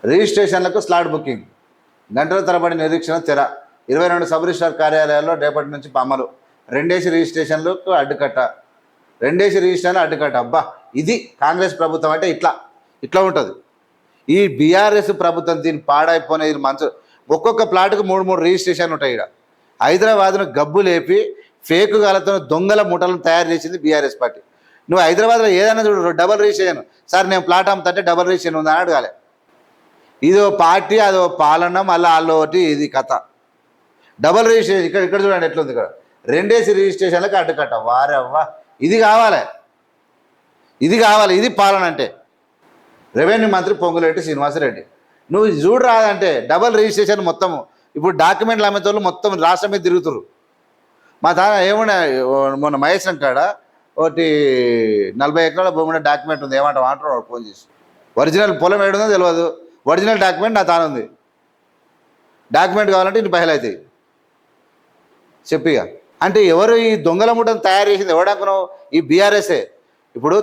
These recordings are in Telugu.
రిజిస్ట్రేషన్లకు స్లాట్ బుకింగ్, గంటల తరబడి నిరీక్షణ తెర, 22 సబ్ రిజిస్ట్రార్ కార్యాలయాల్లో రేపటి నుంచి అమలు, రెండేసి రిజిస్ట్రేషన్లకు అడ్డుకట్ట, రెండేసి రిజిస్ట్రేషన్లు అడ్డుకట్ట. అబ్బా, ఇది కాంగ్రెస్ ప్రభుత్వం అంటే ఇట్లా ఉంటుంది. ఈ బీఆర్ఎస్ ప్రభుత్వం దీన్ని పాడైపోయిన ఇది మంచు. ఒక్కొక్క ప్లాట్కు 3 రిజిస్ట్రేషన్లు ఉంటాయి. ఇక్కడ హైదరాబాద్ను గబ్బు లేపి ఫేక్ గాలతో దొంగల ముఠలను తయారు చేసింది బీఆర్ఎస్ పార్టీ. నువ్వు హైదరాబాద్లో ఏదైనా చూడు, డబల్ రిజిస్ట్రేషన్. సార్ నేను ప్లాట్ అమ్ముతుంటే డబల్ రిజిస్ట్రేషన్ ఉందని అడగాలి. ఇదో పార్టీ, అదో పాలన, మళ్ళీ వాళ్ళు ఒకటి, ఇది కథ. డబల్ రిజిస్ట్రేషన్ ఇక్కడ చూడండి ఎట్లుంది. ఇక్కడ రెండేసి రిజిస్ట్రేషన్లకు అడ్డుకట్ట. వారవ్వా, ఇది కావాలి. ఇది పాలన అంటే. రెవెన్యూ మంత్రి పొంగులేటి శ్రీనివాసరెడ్డి, నువ్వు చూడు రాదంటే డబల్ రిజిస్ట్రేషన్ మొత్తము. ఇప్పుడు డాక్యుమెంట్లు అమ్మేతోళ్ళు మొత్తం రాష్ట్రం మీద తిరుగుతురు. మా తాను ఏమన్నా మొన్న మహేష్ కాడ ఒకటి 40 ఎకరాల భూమి డాక్యుమెంట్ ఉంది, అంటున్నాడు ఫోన్ చేసి. ఒరిజినల్ పొలం ఏడుందో తెలియదు, ఒరిజినల్ డాక్యుమెంట్ నా తాను ఉంది. డాక్యుమెంట్ కావాలంటే ఇన్ని పైలు అవుతాయి చెప్పిగా. అంటే ఎవరు ఈ దొంగల ముఠను తయారు చేసింది ఎవడనుకున్నావు? ఈ బీఆర్ఎస్ఏ. ఇప్పుడు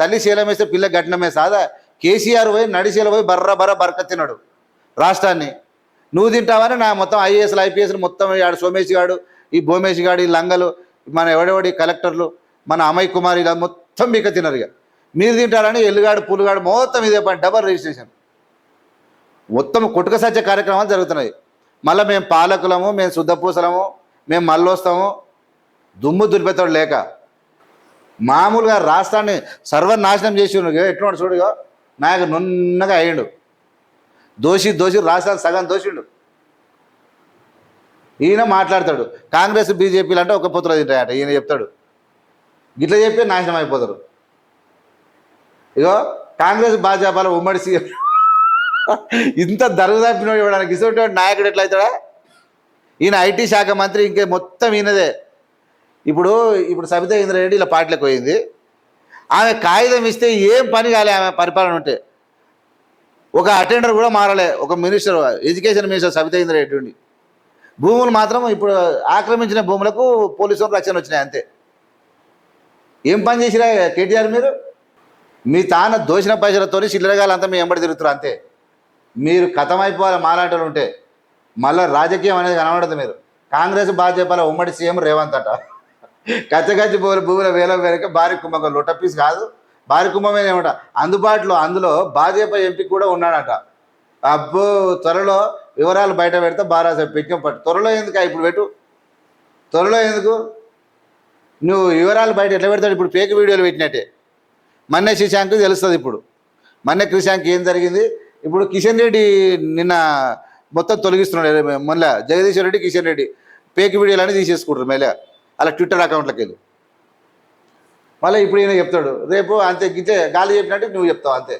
తల్లి శీలం వేస్తే పిల్ల గట్టినమే సాదా. కేసీఆర్ పోయి నడిశీల పోయి బర్ర బరకత్తినాడు రాష్ట్రాన్ని. నువ్వు తింటావని నా మొత్తం ఐఏఎస్లు ఐపీఎస్లు మొత్తం ఆడు సోమేష్ గాడు, ఈ భూమేష్ గాడు, ఈ లంగలు, మన ఎవడెవడి కలెక్టర్లు, మన అమయ్ కుమార్, ఇలా మొత్తం మీక తిన్నారు. ఇక మీరు తింటారని ఎల్లుగాడు పులుగాడు మొత్తం ఇదే పని. డబల్ రిజిస్ట్రేషన్ మొత్తం కొట్టుక సత్య కార్యక్రమాలు జరుగుతున్నాయి. మళ్ళీ మేము పాలకులము, మేము శుద్ధపూసలము, మేము మళ్ళొస్తాము, దుమ్ము దులిపేతాడు లేక మామూలుగా రాష్ట్రాన్ని సర్వనాశనం చేసి ఎట్లున్నాడు చూడుగా. నాయకు నున్నగా అయ్యిండు. దోషి రాష్ట్రాన్ని సగం దోషిండు. ఈయన మాట్లాడతాడు కాంగ్రెస్ బీజేపీలు అంటే ఒక పొత్తులు తింటాయట. ఈయన చెప్తాడు గిట్లా చెప్పి నాశనం అయిపోతారు. ఇగో కాంగ్రెస్ భాజపాల ఉమ్మడి సీఎం ఇంత దరదాపినోడు ఇవ్వడానికి ఇటువంటి నాయకుడు ఎట్లయితాడా? ఈయన ఐటీ శాఖ మంత్రి, ఇంకే మొత్తం ఈయనదే. ఇప్పుడు సబితా ఇంద్రారెడ్డి ఇలా పార్టీలకు పోయింది. ఆమె కాగితం ఇస్తే ఏం పని కాలే. ఆమె పరిపాలన ఉంటే ఒక అటెండర్ కూడా మారలే. ఒక minister, education minister Sabitha Indra Reddy ఉండి, భూములు మాత్రం ఇప్పుడు ఆక్రమించిన భూములకు పోలీసులు రక్షణ వచ్చినాయి అంతే. ఏం పని చేసిరా కేటీఆర్? మీరు మీ తాను దోషిన పైసలతో చిల్లరగాలంతా మీ ఎంబడి తిరుగుతారు అంతే. మీరు కథమైపోవాలి మాలాంటి ఉంటే. మళ్ళీ రాజకీయం అనేది కనబడదు. మీరు కాంగ్రెస్ భాజపాల ఉమ్మడి సీఎం రేవంత్ అట. కచ్చగచ్చి భూముల వేల వేరక భారీ కుంభం, లొట్టపీస్ కాదు, భారీ కుంభమే ఏమట అందులో భాజపా ఎంపీ కూడా ఉన్నాడట. అబ్బో, త్వరలో వివరాలు బయట పెడితే బారాస పెక్కిం పట్టు. త్వరలో ఎందుకు ఇప్పుడు పెట్టు, త్వరలో ఎందుకు? నువ్వు వివరాలు బయట ఎట్లా పెడతాడు? ఇప్పుడు ఫేక్ వీడియోలు పెట్టినట్టే. మన్నే శశాంక్ తెలుస్తుంది. ఇప్పుడు మన్నే క్రిషాంక్ ఏం జరిగింది? ఇప్పుడు కిషన్ రెడ్డి నిన్న మొత్తం తొలగిస్తున్నాడు. మొన్న జగదీశ్వర్ రెడ్డి, కిషన్ రెడ్డి ఫేక్ వీడియోలు అని తీసేసుకుంటారు మళ్ళీ అలా ట్విట్టర్ అకౌంట్లోకి వెళ్ళి. మళ్ళీ ఇప్పుడు ఈయన చెప్తాడు రేపు అంతే గిట్టే గాలి చెప్పినట్టు నువ్వు చెప్తావు అంతే.